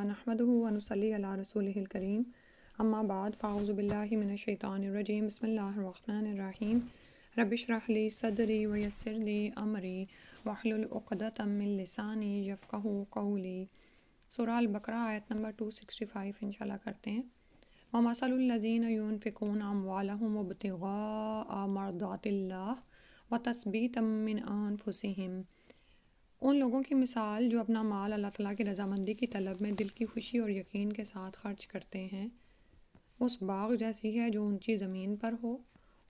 نحمده ونصلي علی رسولہ الکریم اما بعد فاعوذ باللہ من الشیطان الرجیم بسم اللہ الرحمن الرحیم رب اشرح لی صدری ویسر لی امری واحلل عقدۃ من لسانی یفقہوا قولی۔ سورہ البقرہ آیت نمبر 265 انشاءاللہ کرتے ہیں۔ وَمَثَلُ الَّذِينَ يُنْفِقُونَ أَمْوَالَهُمْ ابْتِغَاءَ مَرْضَاتِ اللَّهِ وَتَثْبِيتًا مِّنْ أَنفُسِهِمْ، ان لوگوں کی مثال جو اپنا مال اللہ تعالیٰ کی رضامندی کی طلب میں دل کی خوشی اور یقین کے ساتھ خرچ کرتے ہیں، اس باغ جیسی ہے جو اونچی زمین پر ہو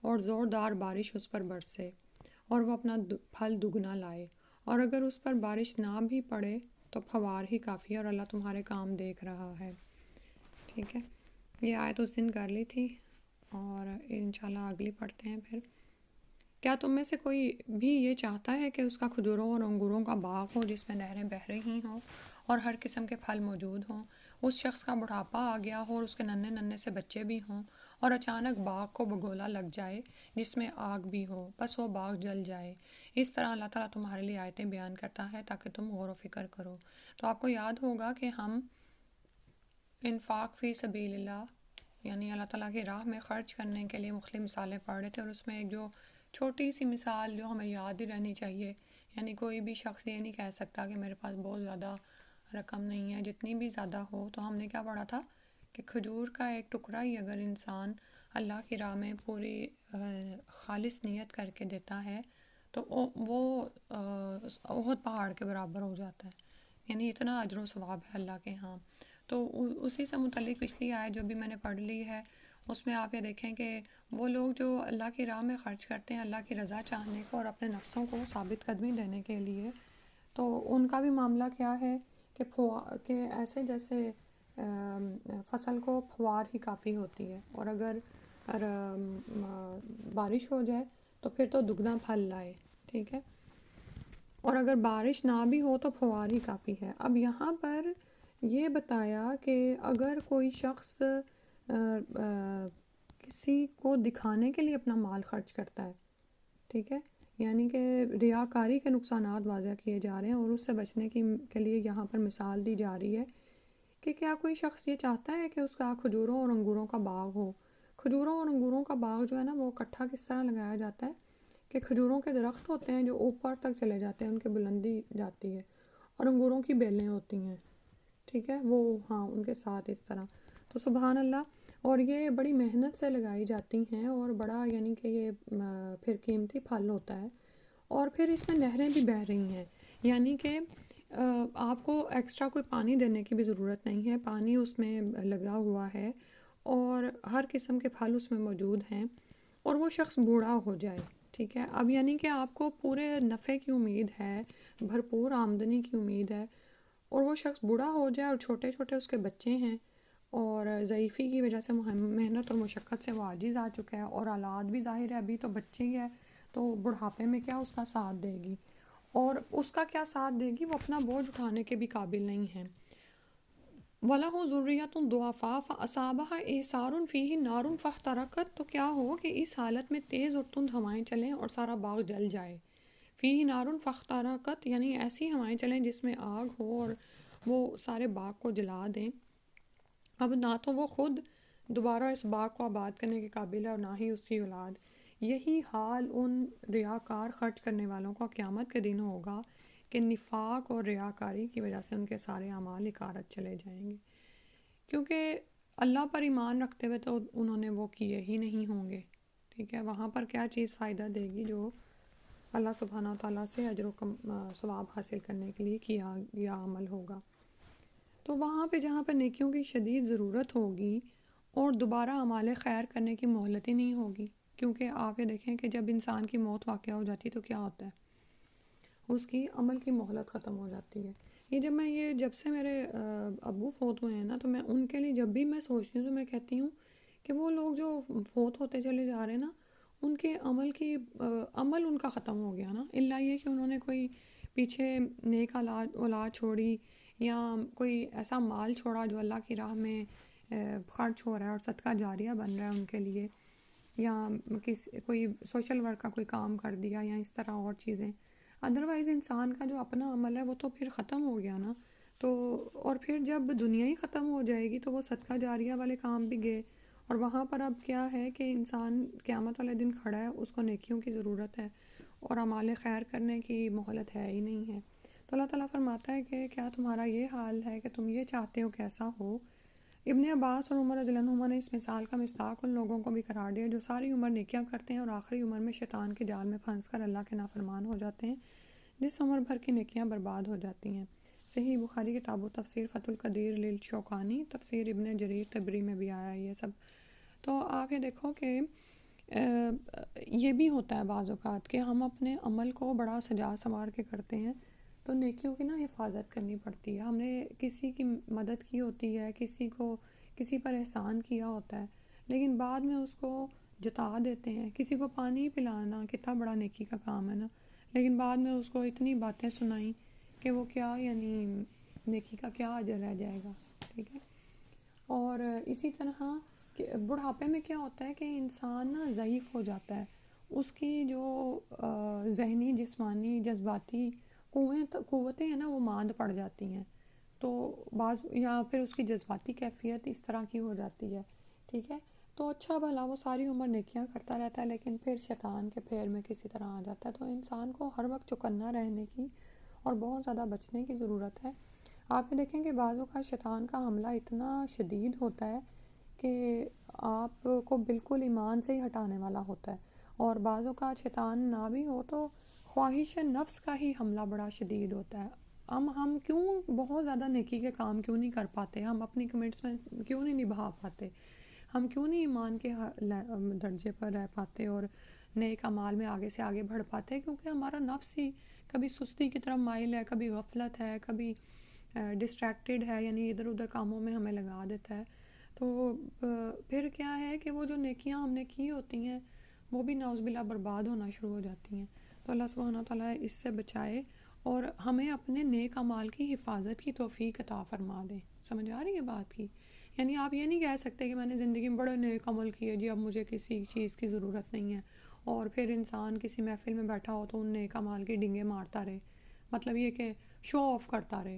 اور زوردار بارش اس پر برسے اور وہ اپنا پھل دگنا لائے، اور اگر اس پر بارش نہ بھی پڑے تو پھوار ہی کافی ہے اور اللہ تمہارے کام دیکھ رہا ہے۔ ٹھیک ہے، یہ آیت اس دن کر لی تھی اور انشاءاللہ اگلی پڑھتے ہیں پھر۔ کیا تم میں سے کوئی بھی یہ چاہتا ہے کہ اس کا کھجوروں اور انگوروں کا باغ ہو جس میں نہریں بہہ رہی ہوں اور ہر قسم کے پھل موجود ہوں، اس شخص کا بڑھاپا آ گیا ہو اور اس کے ننھے ننھے سے بچے بھی ہوں، اور اچانک باغ کو بگولا لگ جائے جس میں آگ بھی ہو، بس وہ باغ جل جائے؟ اس طرح اللہ تعالیٰ تمہارے لیے آیتیں بیان کرتا ہے تاکہ تم غور و فکر کرو۔ تو آپ کو یاد ہوگا کہ ہم انفاق فی سبیل اللہ یعنی اللہ تعالیٰ کی راہ میں خرچ کرنے کے لیے مختلف مثالیں پڑھ رہے تھے، اور اس میں ایک جو چھوٹی سی مثال جو ہمیں یاد ہی رہنی چاہیے، یعنی کوئی بھی شخص یہ نہیں کہہ سکتا کہ میرے پاس بہت زیادہ رقم نہیں ہے، جتنی بھی زیادہ ہو۔ تو ہم نے کیا پڑھا تھا کہ کھجور کا ایک ٹکڑا ہی اگر انسان اللہ کی راہ میں پوری خالص نیت کر کے دیتا ہے تو وہ احد پہاڑ کے برابر ہو جاتا ہے، یعنی اتنا اجر و ثواب ہے اللہ کے ہاں۔ تو اسی سے متعلق پچھلی آیت جو بھی میں نے پڑھ لی ہے، اس میں آپ یہ دیکھیں کہ وہ لوگ جو اللہ کی راہ میں خرچ کرتے ہیں اللہ کی رضا چاہنے کو اور اپنے نفسوں کو ثابت قدمی دینے کے لیے، تو ان کا بھی معاملہ کیا ہے کہ ایسے جیسے فصل کو پھوار ہی کافی ہوتی ہے، اور اگر بارش ہو جائے تو پھر تو دگنا پھل لائے۔ ٹھیک ہے، اور اگر بارش نہ بھی ہو تو پھوار ہی کافی ہے۔ اب یہاں پر یہ بتایا کہ اگر کوئی شخص کسی کو دکھانے کے لیے اپنا مال خرچ کرتا ہے، ٹھیک ہے، یعنی کہ ریاکاری کے نقصانات واضح کیے جا رہے ہیں، اور اس سے بچنے کے لیے یہاں پر مثال دی جا رہی ہے کہ کیا کوئی شخص یہ چاہتا ہے کہ اس کا کھجوروں اور انگوروں کا باغ ہو۔ کھجوروں اور انگوروں کا باغ جو ہے نا وہ اکٹھا کس طرح لگایا جاتا ہے کہ کھجوروں کے درخت ہوتے ہیں جو اوپر تک چلے جاتے ہیں، ان کی بلندی جاتی ہے، اور انگوروں کی بیلیں ہوتی ہیں، ٹھیک ہے، وہ ہاں ان کے ساتھ اس طرح۔ تو سبحان اللہ، اور یہ بڑی محنت سے لگائی جاتی ہیں اور بڑا یعنی کہ یہ پھر قیمتی پھل ہوتا ہے، اور پھر اس میں نہریں بھی بہہ رہی ہیں، یعنی کہ آپ کو ایکسٹرا کوئی پانی دینے کی بھی ضرورت نہیں ہے، پانی اس میں لگا ہوا ہے اور ہر قسم کے پھل اس میں موجود ہیں، اور وہ شخص بوڑھا ہو جائے، ٹھیک ہے، اب یعنی کہ آپ کو پورے نفع کی امید ہے، بھرپور آمدنی کی امید ہے، اور وہ شخص بوڑھا ہو جائے اور چھوٹے چھوٹے اس کے بچے ہیں، اور ضعیفی کی وجہ سے محنت اور مشقت سے وہ عاجز آ چکا ہے، اور اولاد بھی ظاہر ہے ابھی تو بچے ہی ہے، تو بڑھاپے میں کیا اس کا ساتھ دے گی، اور اس کا کیا ساتھ دے گی، وہ اپنا بوجھ اٹھانے کے بھی قابل نہیں ہے۔ وَلَهُ ذُرِّيَّةٌ ضُعَفَاءُ فَأَصَابَهَا إِعْصَارٌ فِيهِ نَارٌ فَاحْتَرَقَتْ، تو کیا ہو کہ اس حالت میں تیز اور تند ہوائیں چلیں اور سارا باغ جل جائے۔ فِيهِ نَارٌ فَاحْتَرَقَتْ یعنی ایسی ہوائیں چلیں جس میں آگ ہو اور وہ سارے باغ کو جلا دیں۔ اب نہ تو وہ خود دوبارہ اس باغ کو آباد کرنے کے قابل ہے اور نہ ہی اس کی اولاد۔ یہی حال ان ریاکار خرچ کرنے والوں کا قیامت کے دن ہوگا کہ نفاق اور ریاکاری کی وجہ سے ان کے سارے اعمال اکارت چلے جائیں گے، کیونکہ اللہ پر ایمان رکھتے ہوئے تو انہوں نے وہ کیے ہی نہیں ہوں گے، ٹھیک ہے، وہاں پر کیا چیز فائدہ دے گی جو اللہ سبحانہ و تعالیٰ سے اجر و ثواب حاصل کرنے کے لیے کیا گیا عمل ہوگا۔ تو وہاں پہ جہاں پہ نیکیوں کی شدید ضرورت ہوگی اور دوبارہ اعمال خیر کرنے کی مہلت ہی نہیں ہوگی، کیونکہ آپ یہ دیکھیں کہ جب انسان کی موت واقع ہو جاتی ہے تو کیا ہوتا ہے، اس کی عمل کی مہلت ختم ہو جاتی ہے۔ جب سے میرے ابو فوت ہوئے ہیں نا، تو میں ان کے لیے جب بھی میں سوچتی ہوں تو میں کہتی ہوں کہ وہ لوگ جو فوت ہوتے چلے جا رہے ہیں نا، ان کے عمل ان کا ختم ہو گیا نا، الا یہ کہ انہوں نے کوئی پیچھے نیک اولاد چھوڑی یا کوئی ایسا مال چھوڑا جو اللہ کی راہ میں خرچ ہو رہا ہے اور صدقہ جاریہ بن رہا ہے ان کے لیے، یا کوئی سوشل ورک کا کوئی کام کر دیا یا اس طرح اور چیزیں۔ ادروائز انسان کا جو اپنا عمل ہے وہ تو پھر ختم ہو گیا نا، تو اور پھر جب دنیا ہی ختم ہو جائے گی تو وہ صدقہ جاریہ والے کام بھی گئے، اور وہاں پر اب کیا ہے کہ انسان قیامت والے دن کھڑا ہے، اس کو نیکیوں کی ضرورت ہے اور اعمال خیر کرنے کی مہلت ہے ہی نہیں ہے۔ تو اللہ تعالیٰ فرماتا ہے کہ کیا تمہارا یہ حال ہے کہ تم یہ چاہتے ہو کیسا ہو؟ ابن عباس اور عمر رضی اللہ عنہما نے اس مثال کا مصداق ان لوگوں کو بھی قرار دیا جو ساری عمر نیکیاں کرتے ہیں اور آخری عمر میں شیطان کے جال میں پھنس کر اللہ کے نافرمان ہو جاتے ہیں، جس عمر بھر کی نیکیاں برباد ہو جاتی ہیں۔ صحیح بخاری کتاب و تفسیر فتح القدیر للشوکانی، تفسیر ابن جریر طبری میں بھی آیا ہے یہ سب۔ تو آپ یہ دیکھو کہ یہ بھی ہوتا ہے بعض اوقات کہ ہم اپنے عمل کو بڑا سجا سنوار کے کرتے ہیں، تو نیکیوں کی نا حفاظت کرنی پڑتی ہے۔ ہم نے کسی کی مدد کی ہوتی ہے، کسی پر احسان کیا ہوتا ہے، لیکن بعد میں اس کو جتا دیتے ہیں۔ کسی کو پانی پلانا کتنا بڑا نیکی کا کام ہے نا، لیکن بعد میں اس کو اتنی باتیں سنائیں کہ وہ کیا، یعنی نیکی کا کیا اجر رہ جائے گا، ٹھیک ہے۔ اور اسی طرح کہ بڑھاپے میں کیا ہوتا ہے کہ انسان نا ضعیف ہو جاتا ہے، اس کی جو ذہنی جسمانی جذباتی قوتیں ہیں نا وہ ماند پڑ جاتی ہیں، تو بعض یا پھر اس کی جذباتی کیفیت اس طرح کی ہو جاتی ہے، ٹھیک ہے۔ تو اچھا بھلا وہ ساری عمر نیکیاں کرتا رہتا ہے، لیکن پھر شیطان کے پھیر میں کسی طرح آ جاتا ہے۔ تو انسان کو ہر وقت چوکنا رہنے کی اور بہت زیادہ بچنے کی ضرورت ہے۔ آپ یہ دیکھیں کہ بعض اوقات شیطان کا حملہ اتنا شدید ہوتا ہے کہ آپ کو بالکل ایمان سے ہی ہٹانے والا ہوتا ہے، اور بعض اوقات شیطان نہ بھی ہو تو خواہش نفس کا ہی حملہ بڑا شدید ہوتا ہے۔ ہم کیوں بہت زیادہ نیکی کے کام کیوں نہیں کر پاتے، ہم اپنی کمٹس میں کیوں نہیں نبھا پاتے، ہم کیوں نہیں ایمان کے درجے پر رہ پاتے اور نیک اعمال میں آگے سے آگے بڑھ پاتے؟ کیونکہ ہمارا نفس ہی کبھی سستی کی طرف مائل ہے، کبھی غفلت ہے، کبھی ڈسٹریکٹڈ ہے، یعنی ادھر ادھر کاموں میں ہمیں لگا دیتا ہے۔ تو پھر کیا ہے کہ وہ جو نیکیاں ہم نے کی ہوتی ہیں وہ بھی نعوذ باللہ برباد ہونا شروع ہو جاتی ہیں۔ تو اللہ سبحانہ تعالیٰ اس سے بچائے اور ہمیں اپنے نیک اعمال کی حفاظت کی توفیق عطا فرما دے۔ سمجھ آ رہی ہے بات کی؟ یعنی آپ یہ نہیں کہہ سکتے کہ میں نے زندگی میں بڑے نیک عمل کیے جی اب مجھے کسی چیز کی ضرورت نہیں ہے، اور پھر انسان کسی محفل میں بیٹھا ہو تو ان نیک اعمال کی ڈنگیں مارتا رہے، مطلب یہ کہ شو آف کرتا رہے،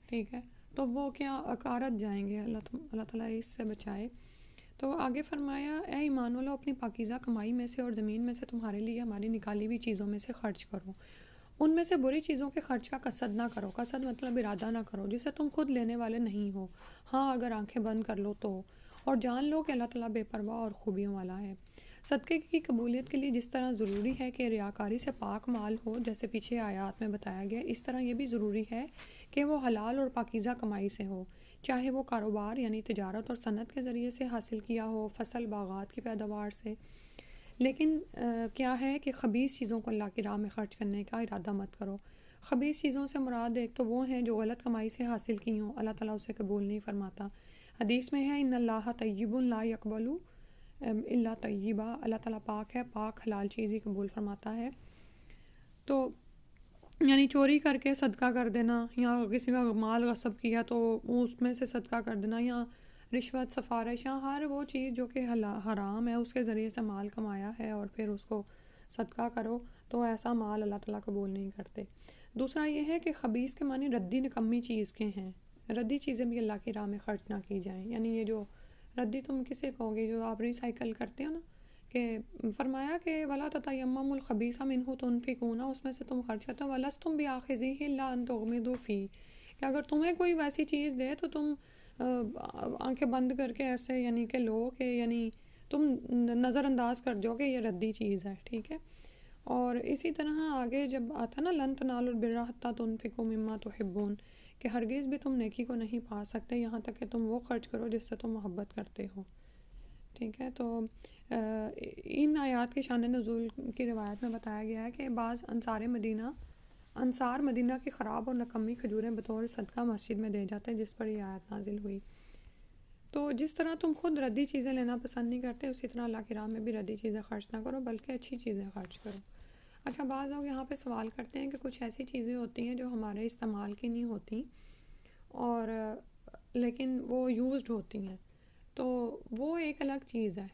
ٹھیک ہے، تو وہ کیا اکارت جائیں گے۔ اللہ تعالیٰ اس سے بچائے۔ تو آگے فرمایا اے ایمان والو اپنی پاکیزہ کمائی میں سے اور زمین میں سے تمہارے لیے ہماری نکالی ہوئی چیزوں میں سے خرچ کرو، ان میں سے بری چیزوں کے خرچ کا قصد نہ کرو، قصد مطلب ارادہ نہ کرو جسے تم خود لینے والے نہیں ہو، ہاں اگر آنکھیں بند کر لو تو، اور جان لو کہ اللہ تعالیٰ بے پرواہ اور خوبیوں والا ہے۔ صدقے کی قبولیت کے لیے جس طرح ضروری ہے کہ ریاکاری سے پاک مال ہو جیسے پیچھے آیات میں بتایا گیا، اس طرح یہ بھی ضروری ہے کہ وہ حلال اور پاکیزہ کمائی سے ہو، چاہے وہ کاروبار یعنی تجارت اور صنعت کے ذریعے سے حاصل کیا ہو، فصل باغات کی پیداوار سے، لیکن کیا ہے کہ خبیث چیزوں کو اللہ کی راہ میں خرچ کرنے کا ارادہ مت کرو۔ خبیث چیزوں سے مراد ایک تو وہ ہیں جو غلط کمائی سے حاصل کی ہوں، اللہ تعالیٰ اسے قبول نہیں فرماتا۔ حدیث میں ہے ان اللہ طیب لا یقبل الا طیبہ، اللہ تعالیٰ پاک ہے، پاک حلال چیز ہی قبول فرماتا ہے۔ تو یعنی چوری کر کے صدقہ کر دینا، یا کسی کا مال غصب کیا تو اس میں سے صدقہ کر دینا، یا رشوت سفارش، یا ہر وہ چیز جو کہ حرام ہے اس کے ذریعے سے مال کمایا ہے اور پھر اس کو صدقہ کرو، تو ایسا مال اللہ تعالیٰ قبول نہیں کرتے۔ دوسرا یہ ہے کہ خبیث کے معنی ردی نکمی چیز کے ہیں، ردی چیزیں بھی اللہ کی راہ میں خرچ نہ کی جائیں، یعنی یہ جو ردی تم کسے کہو گے جو آپ ریسائیکل کرتے ہو نا، کہ فرمایا کہ ولا تتیمموا الخبیث منہ تنفقون، اس میں سے تم خرچ کرتے ہو، ولستم بآخذیہ الا ان تغمضوا فیہ، کہ اگر تمہیں کوئی ویسی چیز دے تو تم آنکھیں بند کر کے ایسے یعنی کہ لو کہ یعنی تم نظر انداز کر جاؤ کہ یہ ردی چیز ہے، ٹھیک ہے۔ اور اسی طرح آگے جب آتا نا لن تنالوا البر حتی تنفقوا مما تحبون، کہ ہرگز بھی تم نیکی کو نہیں پا سکتے یہاں تک کہ تم وہ خرچ کرو جس سے تم محبت کرتے ہو، ٹھیک ہے۔ تو ان آیات کے شان نزول کی روایت میں بتایا گیا ہے کہ بعض انصار مدینہ کی خراب اور نکمی کھجوریں بطور صدقہ مسجد میں دے جاتے ہیں، جس پر یہ آیت نازل ہوئی۔ تو جس طرح تم خود ردی چیزیں لینا پسند نہیں کرتے، اسی طرح اللہ کی راہ میں بھی ردی چیزیں خرچ نہ کرو بلکہ اچھی چیزیں خرچ کرو۔ اچھا، بعض لوگ یہاں پہ سوال کرتے ہیں کہ کچھ ایسی چیزیں ہوتی ہیں جو ہمارے استعمال کی نہیں ہوتی اور لیکن وہ یوزڈ ہوتی ہیں، تو وہ ایک الگ چیز ہے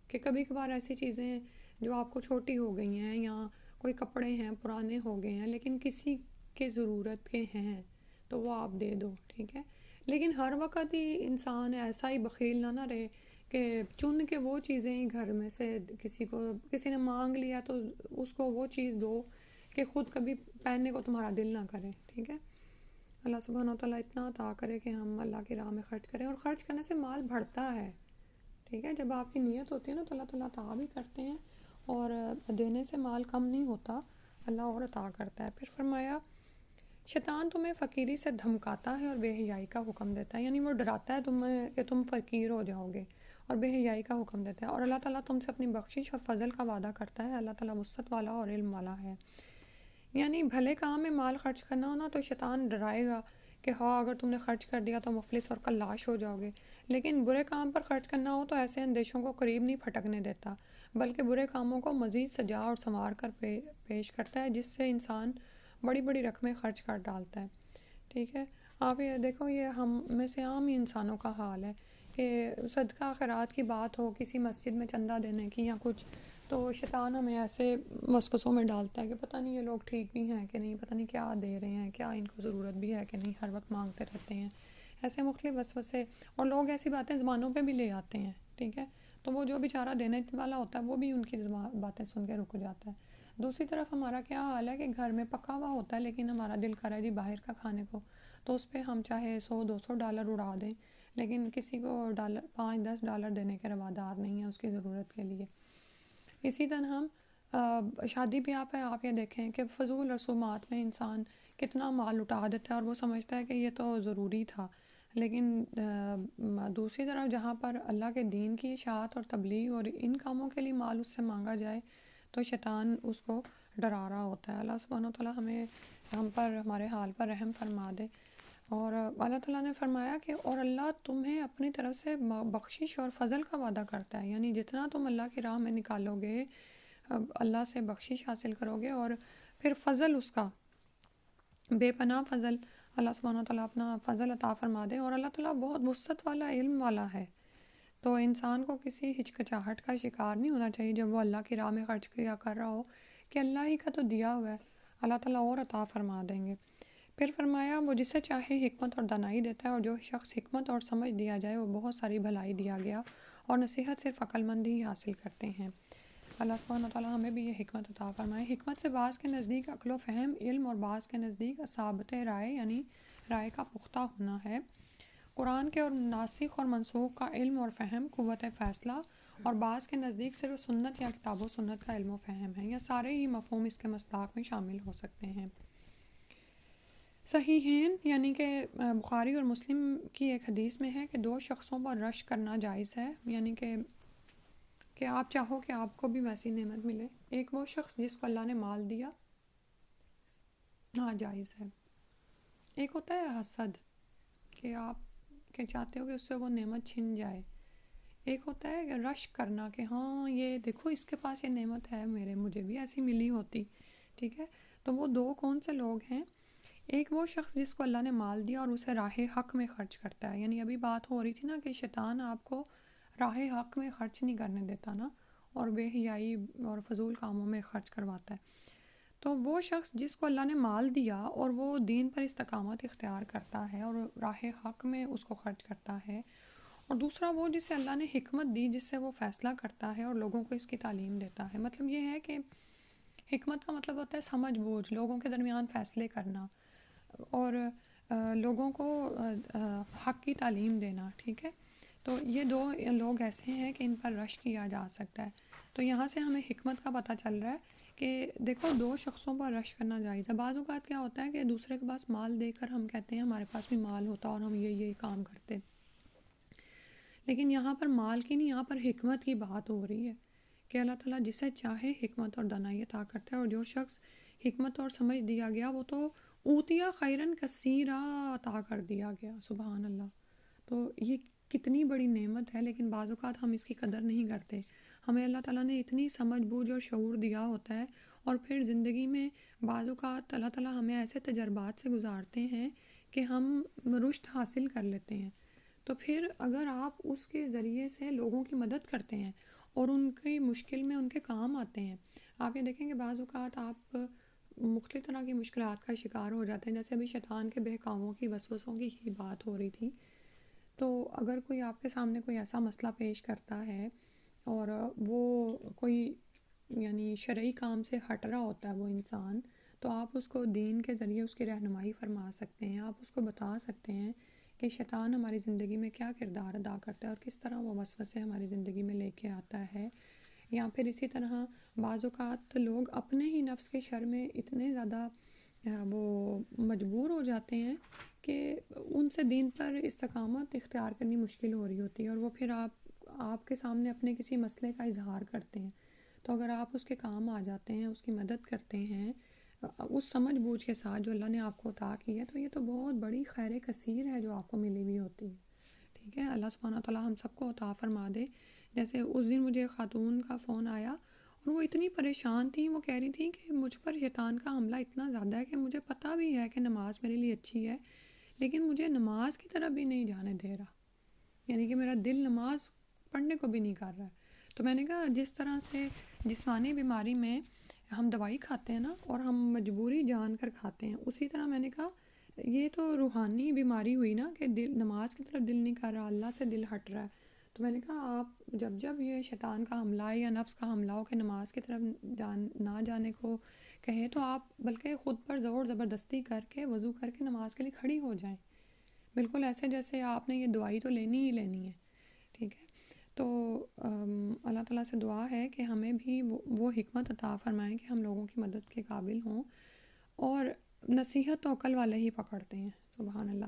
کہ کبھی کبھار ایسی چیزیں جو آپ کو چھوٹی ہو گئی ہیں یا کوئی کپڑے ہیں پرانے ہو گئے ہیں لیکن کسی کے ضرورت کے ہیں، تو وہ آپ دے دو، ٹھیک ہے. لیکن ہر وقت ہی انسان ایسا ہی بخیل نہ رہے کہ چن کے وہ چیزیں ہی گھر میں سے کسی نے مانگ لیا تو اس کو وہ چیز دو کہ خود کبھی پہننے کو تمہارا دل نہ کرے، ٹھیک ہے. اللہ سبحانہ و تعالیٰ اتنا عطا کرے کہ ہم اللہ کی راہ میں خرچ کریں، اور خرچ کرنے سے مال بڑھتا ہے، ٹھیک ہے. جب آپ کی نیت ہوتی ہے نا تو اللہ تعالیٰ عطا بھی کرتے ہیں، اور دینے سے مال کم نہیں ہوتا، اللہ اور عطا کرتا ہے. پھر فرمایا شیطان تمہیں فقیری سے دھمکاتا ہے اور بے حیائی کا حکم دیتا ہے، یعنی وہ ڈراتا ہے تمہیں کہ تم فقیر ہو جاؤ گے، اور بے حیائی کا حکم دیتا ہے. اور اللہ تعالیٰ تم سے اپنی بخشش اور فضل کا وعدہ کرتا ہے. اللہ تعالیٰ وسعت والا اور علم والا ہے. یعنی بھلے کام میں مال خرچ کرنا ہونا تو شیطان ڈرائے گا کہ ہاں اگر تم نے خرچ کر دیا تو مفلس اور کلاش ہو جاؤ گے. لیکن برے کام پر خرچ کرنا ہو تو ایسے اندیشوں کو قریب نہیں پھٹکنے دیتا، بلکہ برے کاموں کو مزید سجا اور سنوار کر پیش کرتا ہے، جس سے انسان بڑی بڑی رقمیں خرچ کر ڈالتا ہے، ٹھیک ہے. آپ یہ دیکھو، یہ ہم میں سے عام ہی انسانوں کا حال ہے کہ صدقہ خیرات کی بات ہو، کسی مسجد میں چندہ دینے کی یا کچھ، تو شیطان ہمیں ایسے وسوسوں میں ڈالتا ہے کہ پتہ نہیں یہ لوگ ٹھیک بھی ہیں کہ نہیں، پتہ نہیں کیا دے رہے ہیں، کیا ان کو ضرورت بھی ہے کہ نہیں، ہر وقت مانگتے رہتے ہیں. ایسے مختلف وسوسے، اور لوگ ایسی باتیں زبانوں پہ بھی لے آتے ہیں، ٹھیک ہے. تو وہ جو بیچارہ دینے والا ہوتا ہے وہ بھی ان کی باتیں سن کے رک جاتا ہے. دوسری طرف ہمارا کیا حال ہے کہ گھر میں پکا ہوا ہوتا ہے لیکن ہمارا دل کر رہا ہے جی باہر کا کھانے کو، تو اس پہ ہم چاہے $100-200 اڑا دیں، لیکن کسی کو $5-10 دینے کے روادار نہیں ہیں اس کی ضرورت کے لیے. اسی طرح ہم شادی بیاہ پہ آپ یہ دیکھیں کہ فضول رسومات میں انسان کتنا مال اٹھا دیتا ہے اور وہ سمجھتا ہے کہ یہ تو ضروری تھا. لیکن دوسری طرف جہاں پر اللہ کے دین کی اشاعت اور تبلیغ اور ان کاموں کے لیے مال اس سے مانگا جائے تو شیطان اس کو ڈرا رہا ہوتا ہے. اللہ سبحانہ و تعالیٰ ہم پر ہمارے حال پر رحم فرما دے. اور اللہ تعالیٰ نے فرمایا کہ اور اللہ تمہیں اپنی طرف سے بخشش اور فضل کا وعدہ کرتا ہے، یعنی جتنا تم اللہ کی راہ میں نکالو گے اللہ سے بخشش حاصل کرو گے، اور پھر فضل اس کا بے پناہ فضل، اللہ سبحانہ و تعالیٰ اپنا فضل عطا فرما دے. اور اللہ تعالیٰ بہت وسعت والا علم والا ہے، تو انسان کو کسی ہچکچاہٹ کا شکار نہیں ہونا چاہیے جب وہ اللہ کی راہ میں خرچ کیا کر رہا ہو کہ اللہ ہی کا تو دیا ہوا ہے، اللہ تعالیٰ اور عطا فرما دیں گے. پھر فرمایا وہ جسے چاہے حکمت اور دانائی دیتا ہے، اور جو شخص حکمت اور سمجھ دیا جائے وہ بہت ساری بھلائی دیا گیا، اور نصیحت صرف عقل مند ہی حاصل کرتے ہیں. اللہ سبحانہ تعالیٰ ہمیں بھی یہ حکمت عطا فرمائے. حکمت سے بعض کے نزدیک عقل و فہم علم، اور بعض کے نزدیک اصابت رائے یعنی رائے کا پختہ ہونا ہے. قرآن کے اور ناسخ اور منسوخ کا علم اور فہم قوت فیصلہ، اور بعض کے نزدیک صرف سنت یا کتاب و سنت کا علم و فہم ہے، یا سارے ہی مفہوم اس کے مصداق میں شامل ہو سکتے ہیں. صحیحین یعنی کہ بخاری اور مسلم کی ایک حدیث میں ہے کہ 2 شخصوں پر رشک کرنا جائز ہے، یعنی کہ آپ چاہو کہ آپ کو بھی ویسی نعمت ملے. ایک وہ شخص جس کو اللہ نے مال دیا، ہاں جائز ہے. ایک ہوتا ہے حسد کہ آپ کہ چاہتے ہو کہ اس سے وہ نعمت چھن جائے. ایک ہوتا ہے کہ رشک کرنا کہ ہاں یہ دیکھو اس کے پاس یہ نعمت ہے، مجھے بھی ایسی ملی ہوتی، ٹھیک ہے. تو وہ 2 کون سے لوگ ہیں؟ ایک وہ شخص جس کو اللہ نے مال دیا اور اسے راہ حق میں خرچ کرتا ہے، یعنی ابھی بات ہو رہی تھی نا کہ شیطان آپ کو راہ حق میں خرچ نہیں کرنے دیتا نا، اور بے حیائی اور فضول کاموں میں خرچ کرواتا ہے. تو وہ شخص جس کو اللہ نے مال دیا اور وہ دین پر استقامت اختیار کرتا ہے اور راہ حق میں اس کو خرچ کرتا ہے، اور دوسرا وہ جسے اللہ نے حکمت دی جس سے وہ فیصلہ کرتا ہے اور لوگوں کو اس کی تعلیم دیتا ہے. مطلب یہ ہے کہ حکمت کا مطلب ہوتا ہے سمجھ بوجھ، لوگوں کے درمیان فیصلے کرنا، اور لوگوں کو حق کی تعلیم دینا، ٹھیک ہے. تو یہ 2 لوگ ایسے ہیں کہ ان پر رشک کیا جا سکتا ہے. تو یہاں سے ہمیں حکمت کا پتہ چل رہا ہے کہ دیکھو 2 شخصوں پر رشک کرنا جائز ہے. بعض اوقات کیا ہوتا ہے کہ دوسرے کے پاس مال دے کر ہم کہتے ہیں ہمارے پاس بھی مال ہوتا اور ہم یہ کام کرتے، لیکن یہاں پر مال کی نہیں، یہاں پر حکمت کی بات ہو رہی ہے کہ اللہ تعالیٰ جسے چاہے حکمت اور دانائی عطا کرتا ہے، اور جو شخص حکمت اور سمجھ دیا گیا وہ تو اوتیا خیرن کثیرا عطا کر دیا گیا. سبحان اللہ. تو یہ کتنی بڑی نعمت ہے، لیکن بعض اوقات ہم اس کی قدر نہیں کرتے. ہمیں اللہ تعالیٰ نے اتنی سمجھ بوجھ اور شعور دیا ہوتا ہے، اور پھر زندگی میں بعض اوقات اللہ تعالیٰ ہمیں ایسے تجربات سے گزارتے ہیں کہ ہم رشد حاصل کر لیتے ہیں. تو پھر اگر آپ اس کے ذریعے سے لوگوں کی مدد کرتے ہیں اور ان کی مشکل میں ان کے کام آتے ہیں. آپ یہ دیکھیں کہ بعض اوقات آپ مختلف طرح کی مشکلات کا شکار ہو جاتے ہیں. جیسے ابھی شیطان کے بہکاووں کی وسوسوں کی ہی بات ہو رہی تھی. تو اگر کوئی آپ کے سامنے کوئی ایسا مسئلہ پیش کرتا ہے اور وہ کوئی یعنی شرعی کام سے ہٹ رہا ہوتا ہے وہ انسان، تو آپ اس کو دین کے ذریعے اس کی رہنمائی فرما سکتے ہیں. آپ اس کو بتا سکتے ہیں کہ شیطان ہماری زندگی میں کیا کردار ادا کرتا ہے اور کس طرح وہ وسوسے ہماری زندگی میں لے کے آتا ہے. یا پھر اسی طرح بعض اوقات لوگ اپنے ہی نفس کے شر میں اتنے زیادہ وہ مجبور ہو جاتے ہیں کہ ان سے دین پر استقامت اختیار کرنی مشکل ہو رہی ہوتی ہے، اور وہ پھر آپ کے سامنے اپنے کسی مسئلے کا اظہار کرتے ہیں. تو اگر آپ اس کے کام آ جاتے ہیں، اس کی مدد کرتے ہیں اس سمجھ بوجھ کے ساتھ جو اللہ نے آپ کو عطا کی ہے، تو یہ تو بہت بڑی خیر کثیر ہے جو آپ کو ملی ہوئی ہوتی ہے. ٹھیک ہے، اللہ سبحانہ تعالیٰ ہم سب کو عطا فرما دے. جیسے اس دن مجھے ایک خاتون کا فون آیا اور وہ اتنی پریشان تھی. وہ کہہ رہی تھی کہ مجھ پر شیطان کا حملہ اتنا زیادہ ہے کہ مجھے پتہ بھی ہے کہ نماز میرے لیے اچھی ہے، لیکن مجھے نماز کی طرف بھی نہیں جانے دے رہا. یعنی کہ میرا دل نماز پڑھنے کو بھی نہیں کر رہا ہے. تو میں نے کہا جس طرح سے جسمانی بیماری میں ہم دوائی کھاتے ہیں نا اور ہم مجبوری جان کر کھاتے ہیں، اسی طرح میں نے کہا یہ تو روحانی بیماری ہوئی نا کہ دل نماز کی طرف دل نہیں کر رہا، اللہ سے دل ہٹ رہا ہے. تو میں نے کہا آپ جب یہ شیطان کا حملہ ہے یا نفس کا حملہ ہو کہ نماز کی طرف نہ جانے کو کہے، تو آپ بلکہ خود پر زور زبردستی کر کے وضو کر کے نماز کے لیے کھڑی ہو جائیں، بالکل ایسے جیسے آپ نے یہ دوائی تو لینی ہی لینی ہے. ٹھیک ہے، تو اللہ تعالیٰ سے دعا ہے کہ ہمیں بھی وہ حکمت عطا فرمائیں کہ ہم لوگوں کی مدد کے قابل ہوں، اور نصیحت تو عقل والے ہی پکڑتے ہیں. سبحان اللہ.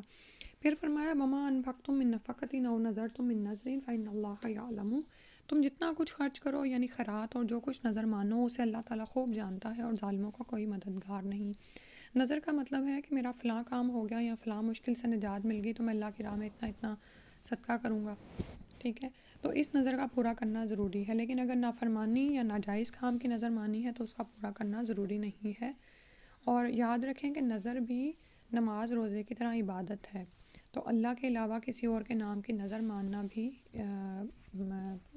پھر فرمایا وما انفقتم من نفقۃ او نذرتم من نذر فإن اللہ یعلم. تم جتنا کچھ خرچ کرو یعنی خیرات اور جو کچھ نظر مانو اسے اللہ تعالیٰ خوب جانتا ہے، اور ظالموں کا کوئی مددگار نہیں. نظر کا مطلب ہے کہ میرا فلاں کام ہو گیا یا فلاں مشکل سے نجات مل گئی تو میں اللہ کی راہ میں اتنا صدقہ کروں گا. ٹھیک ہے، تو اس نظر کا پورا کرنا ضروری ہے. لیکن اگر نافرمانی یا ناجائز کام کی نظر مانی ہے تو اس کا پورا کرنا ضروری نہیں ہے. اور یاد رکھیں کہ نظر بھی نماز روزے کی طرح عبادت ہے. تو اللہ کے علاوہ کسی اور کے نام کی نظر ماننا بھی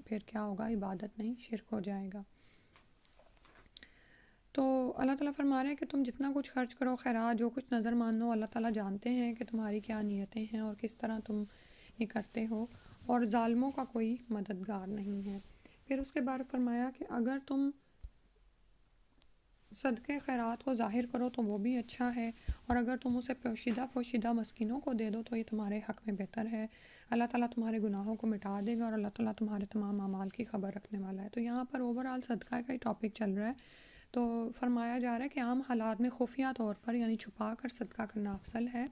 پھر کیا ہوگا، عبادت نہیں، شرک ہو جائے گا. تو اللہ تعالیٰ فرما رہے ہیں کہ تم جتنا کچھ خرچ کرو خیرات جو کچھ نظر مانو، اللہ تعالیٰ جانتے ہیں کہ تمہاری کیا نیتیں ہیں اور کس طرح تم یہ کرتے ہو، اور ظالموں کا کوئی مددگار نہیں ہے. پھر اس کے بعد فرمایا کہ اگر تم صدقے خیرات کو ظاہر کرو تو وہ بھی اچھا ہے، اور اگر تم اسے پوشیدہ مسکینوں کو دے دو تو یہ تمہارے حق میں بہتر ہے. اللہ تعالیٰ تمہارے گناہوں کو مٹا دے گا، اور اللہ تعالیٰ تمہارے تمام اعمال کی خبر رکھنے والا ہے. تو یہاں پر اوورآل صدقہ کا ہی ٹاپک چل رہا ہے. تو فرمایا جا رہا ہے کہ عام حالات میں خفیہ طور پر یعنی چھپا کر صدقہ کرنا افضل ہے،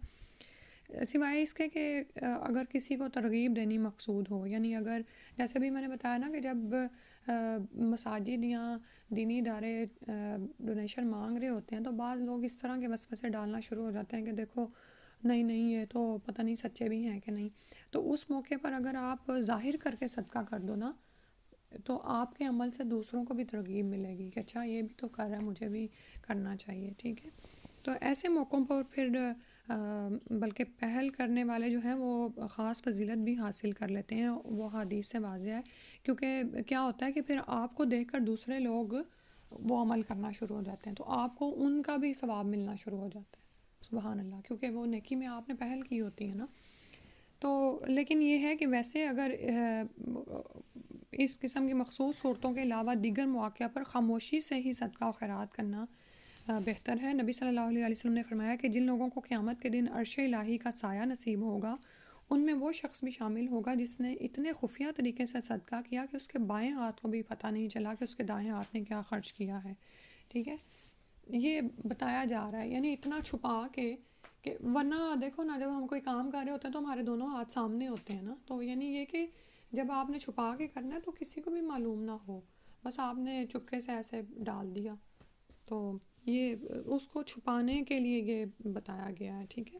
سوائے اس کے کہ اگر کسی کو ترغیب دینی مقصود ہو. یعنی اگر جیسے بھی میں نے بتایا نا کہ جب مساجد یا دینی ادارے ڈونیشن مانگ رہے ہوتے ہیں تو بعض لوگ اس طرح کے وسوسے ڈالنا شروع ہو جاتے ہیں کہ دیکھو نہیں یہ تو پتہ نہیں سچے بھی ہیں کہ نہیں. تو اس موقع پر اگر آپ ظاہر کر کے صدقہ کر دو نا تو آپ کے عمل سے دوسروں کو بھی ترغیب ملے گی کہ اچھا یہ بھی تو کر رہا ہے، مجھے بھی کرنا چاہیے. ٹھیک ہے، تو ایسے موقعوں پر پھر بلکہ پہل کرنے والے جو ہیں وہ خاص فضیلت بھی حاصل کر لیتے ہیں. وہ حدیث سے واضح ہے، کیونکہ کیا ہوتا ہے کہ پھر آپ کو دیکھ کر دوسرے لوگ وہ عمل کرنا شروع ہو جاتے ہیں تو آپ کو ان کا بھی ثواب ملنا شروع ہو جاتا ہے. سبحان اللہ، کیونکہ وہ نیکی میں آپ نے پہل کی ہوتی ہے نا. تو لیکن یہ ہے کہ ویسے اگر اس قسم کی مخصوص صورتوں کے علاوہ دیگر مواقع پر خاموشی سے ہی صدقہ و خیرات کرنا بہتر ہے. نبی صلی اللہ علیہ وسلم نے فرمایا کہ جن لوگوں کو قیامت کے دن عرش الہی کا سایہ نصیب ہوگا ان میں وہ شخص بھی شامل ہوگا جس نے اتنے خفیہ طریقے سے صدقہ کیا کہ اس کے بائیں ہاتھ کو بھی پتہ نہیں چلا کہ اس کے دائیں ہاتھ نے کیا خرچ کیا ہے. ٹھیک ہے، یہ بتایا جا رہا ہے یعنی اتنا چھپا کے کہ ورنہ دیکھو نا جب ہم کوئی کام کر رہے ہوتے ہیں تو ہمارے دونوں ہاتھ سامنے ہوتے ہیں نا. تو یعنی یہ کہ جب آپ نے چھپا کے کرنا ہے تو کسی کو بھی معلوم نہ ہو، بس آپ نے چپکے سے ایسے ڈال دیا. تو یہ اس کو چھپانے کے لیے یہ بتایا گیا ہے. ٹھیک ہے،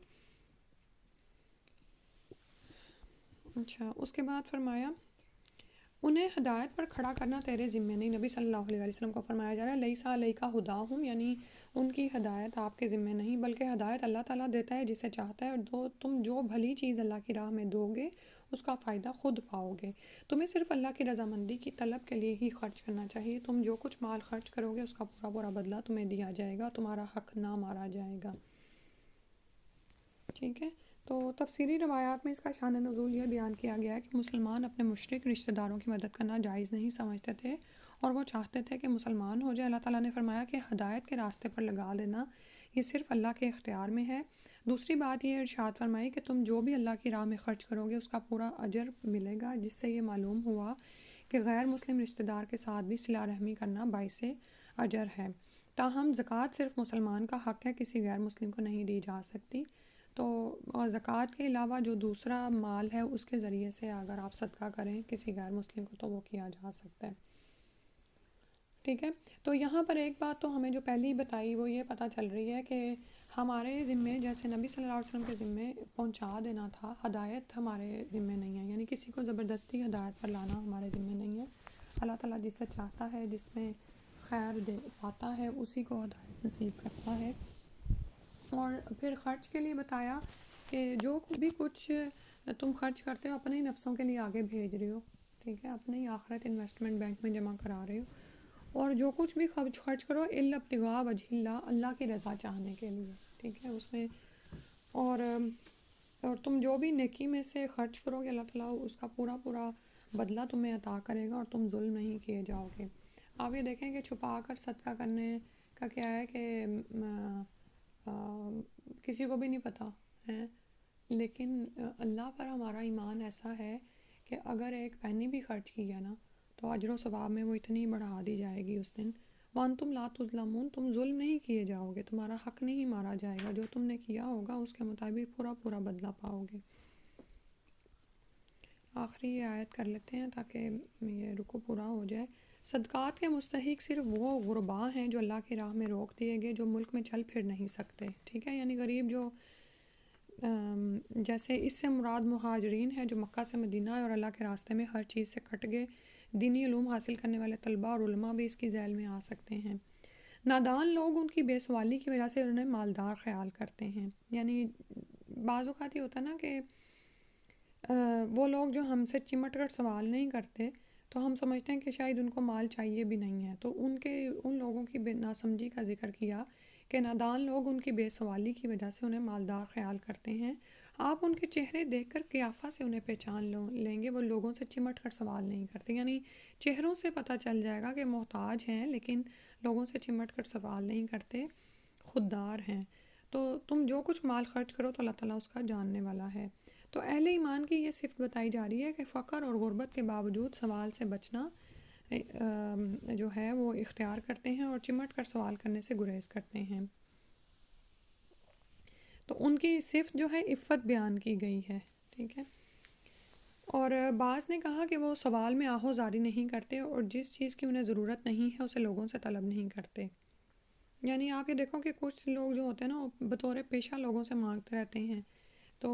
اچھا اس کے بعد فرمایا انہیں ہدایت پر کھڑا کرنا تیرے ذمے نہیں. نبی صلی اللہ علیہ وسلم کو فرمایا جا رہا ہے لیسا علیکا ہداہم، یعنی ان کی ہدایت آپ کے ذمہ نہیں، بلکہ ہدایت اللہ تعالیٰ دیتا ہے جسے چاہتا ہے، اور تم جو بھلی چیز اللہ کی راہ میں دو گے اس کا فائدہ خود پاؤ گے۔ تمہیں صرف اللہ کی رضامندی کی طلب کے لیے ہی خرچ کرنا چاہیے۔ تم جو کچھ مال خرچ کرو گے اس کا پورا پورا بدلہ تمہیں دیا جائے گا، تمہارا حق نہ مارا جائے گا، ٹھیک ہے۔ تو تفسیری روایات میں اس کا شان نزول یہ بیان کیا گیا ہے کہ مسلمان اپنے مشرک رشتہ داروں کی مدد کرنا جائز نہیں سمجھتے تھے، اور وہ چاہتے تھے کہ مسلمان ہو جائے۔ اللہ تعالیٰ نے فرمایا کہ ہدایت کے راستے پر لگا لینا یہ صرف اللہ کے اختیار میں ہے۔ دوسری بات یہ ارشاد فرمائی کہ تم جو بھی اللہ کی راہ میں خرچ کرو گے اس کا پورا اجر ملے گا، جس سے یہ معلوم ہوا کہ غیر مسلم رشتہ دار کے ساتھ بھی صلہ رحمی کرنا باعث اجر ہے۔ تاہم زکوٰۃ صرف مسلمان کا حق ہے، کسی غیر مسلم کو نہیں دی جا سکتی۔ تو اور زکوٰۃ کے علاوہ جو دوسرا مال ہے اس کے ذریعے سے اگر آپ صدقہ کریں کسی غیر مسلم کو تو وہ کیا جا سکتا ہے، ٹھیک ہے۔ تو یہاں پر ایک بات تو ہمیں جو پہلی بتائی وہ یہ پتہ چل رہی ہے کہ ہمارے ذمے جیسے نبی صلی اللہ علیہ وسلم کے ذمے پہنچا دینا تھا، ہدایت ہمارے ذمے نہیں ہے، یعنی کسی کو زبردستی ہدایت پر لانا ہمارے ذمے نہیں ہے۔ اللہ تعالیٰ جسے چاہتا ہے، جس میں خیر دے پاتا ہے، اسی کو ہدایت نصیب کرتا ہے۔ اور پھر خرچ کے لیے بتایا کہ جو بھی کچھ تم خرچ کرتے ہو اپنے ہی نفسوں کے لیے آگے بھیج رہے ہو، ٹھیک ہے، اپنے ہی آخرت انویسٹمنٹ بینک میں جمع کرا رہے ہو، اور جو کچھ بھی خرچ کرو الا ابتغاء وجہ اللہ، اللہ کی رضا چاہنے کے لیے، ٹھیک ہے، اس میں اور تم جو بھی نیکی میں سے خرچ کرو گے اللہ تعالیٰ اس کا پورا پورا بدلہ تمہیں عطا کرے گا، اور تم ظلم نہیں کیے جاؤ گے۔ آپ یہ دیکھیں کہ چھپا کر صدقہ کرنے کا کیا ہے کہ کسی کو بھی نہیں پتہ ہے، لیکن اللہ پر ہمارا ایمان ایسا ہے کہ اگر ایک پینی بھی خرچ کی ہے نا تو اجر و ثواب میں وہ اتنی بڑھا دی جائے گی اس دن۔ وانتم لا تظلمون، تم ظلم نہیں کیے جاؤ گے، تمہارا حق نہیں مارا جائے گا، جو تم نے کیا ہوگا اس کے مطابق پورا پورا بدلہ پاؤ گے۔ آخری یہ آیت کر لیتے ہیں تاکہ یہ رکو پورا ہو جائے۔ صدقات کے مستحق صرف وہ غرباء ہیں جو اللہ کی راہ میں روک دیے گئے، جو ملک میں چل پھر نہیں سکتے، ٹھیک ہے، یعنی غریب جو جیسے اس سے مراد مہاجرین ہے جو مکہ سے مدینہ ہے اور اللہ کے راستے میں ہر چیز سے کٹ گئے۔ دینی علوم حاصل کرنے والے طلباء اور علماء بھی اس کی ذیل میں آ سکتے ہیں۔ نادان لوگ ان کی بے سوالی کی وجہ سے انہیں مالدار خیال کرتے ہیں، یعنی بعض اوقات یہ ہوتا ہے نا کہ وہ لوگ جو ہم سے چمٹ کر سوال نہیں کرتے تو ہم سمجھتے ہیں کہ شاید ان کو مال چاہیے بھی نہیں ہے، تو ان لوگوں کی بے ناسمجھی کا ذکر کیا کہ نادان لوگ ان کی بے سوالی کی وجہ سے انہیں مالدار خیال کرتے ہیں۔ آپ ان کے چہرے دیکھ کر قیافہ سے انہیں پہچان لیں گے، وہ لوگوں سے چمٹ کر سوال نہیں کرتے، یعنی چہروں سے پتہ چل جائے گا کہ محتاج ہیں لیکن لوگوں سے چمٹ کر سوال نہیں کرتے، خوددار ہیں۔ تو تم جو کچھ مال خرچ کرو تو اللہ تعالیٰ اس کا جاننے والا ہے۔ تو اہل ایمان کی یہ صفت بتائی جا رہی ہے کہ فقر اور غربت کے باوجود سوال سے بچنا جو ہے وہ اختیار کرتے ہیں اور چمٹ کر سوال کرنے سے گریز کرتے ہیں۔ تو ان کی صفت جو ہے عفت بیان کی گئی ہے، ٹھیک ہے۔ اور بعض نے کہا کہ وہ سوال میں آہو زاری نہیں کرتے اور جس چیز کی انہیں ضرورت نہیں ہے اسے لوگوں سے طلب نہیں کرتے، یعنی آپ یہ دیکھو کہ کچھ لوگ جو ہوتے ہیں نا وہ بطور پیشہ لوگوں سے مانگتے رہتے ہیں۔ تو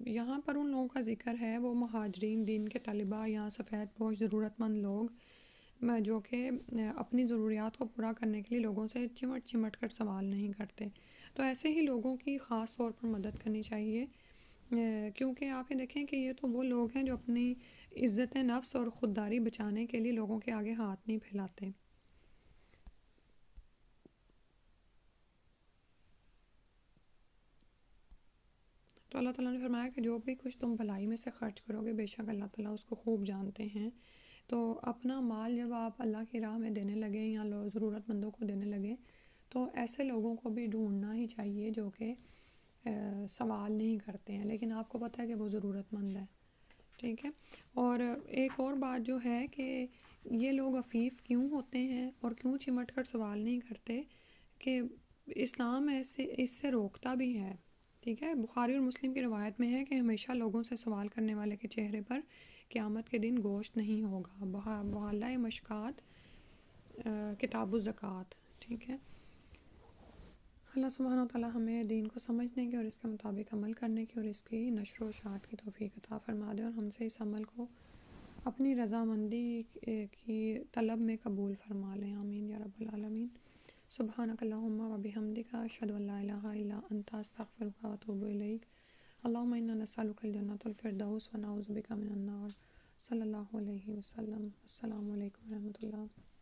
یہاں پر ان لوگوں کا ذکر ہے، وہ مہاجرین، دین کے طلباء یا سفید پوش ضرورت مند لوگ جو کہ اپنی ضروریات کو پورا کرنے کے لیے لوگوں سے چمٹ چمٹ کر سوال نہیں کرتے، تو ایسے ہی لوگوں کی خاص طور پر مدد کرنی چاہیے، کیونکہ آپ یہ دیکھیں کہ یہ تو وہ لوگ ہیں جو اپنی عزت نفس اور خودداری بچانے کے لیے لوگوں کے آگے ہاتھ نہیں پھیلاتے۔ تو اللہ تعالیٰ نے فرمایا کہ جو بھی کچھ تم بھلائی میں سے خرچ کرو گے بے شک اللہ تعالیٰ اس کو خوب جانتے ہیں۔ تو اپنا مال جب آپ اللہ کی راہ میں دینے لگیں یا ضرورت مندوں کو دینے لگیں تو ایسے لوگوں کو بھی ڈھونڈنا ہی چاہیے جو کہ سوال نہیں کرتے ہیں لیکن آپ کو پتہ ہے کہ وہ ضرورت مند ہے، ٹھیک ہے۔ اور ایک اور بات جو ہے کہ یہ لوگ عفیف کیوں ہوتے ہیں اور کیوں چمٹ کر سوال نہیں کرتے، کہ اسلام ایسے اس سے روکتا بھی ہے، ٹھیک ہے۔ بخاری اور مسلم کی روایت میں ہے کہ ہمیشہ لوگوں سے سوال کرنے والے کے چہرے پر قیامت کے دن گوشت نہیں ہوگا، بحالہ مشکات کتاب الزکوٰۃ، ٹھیک ہے۔ اللہ سبحانہ و تعالیٰ ہمیں دین کو سمجھنے کی اور اس کے مطابق عمل کرنے کی اور اس کی نشر و اشاعت کی توفیق عطا فرما دے، اور ہم سے اس عمل کو اپنی رضامندی کی طلب میں قبول فرما لیں، آمین یا رب العالمین۔ سبحانک اللہم و بحمدک اشہد ان لا الہ الا انت استغفرک و اتوب الیک اللہم انا نسألک الجنۃ الفردوس و نعوذ بک من النار صلی اللہ علیہ وسلم۔ السلام علیکم و رحمۃ اللہ۔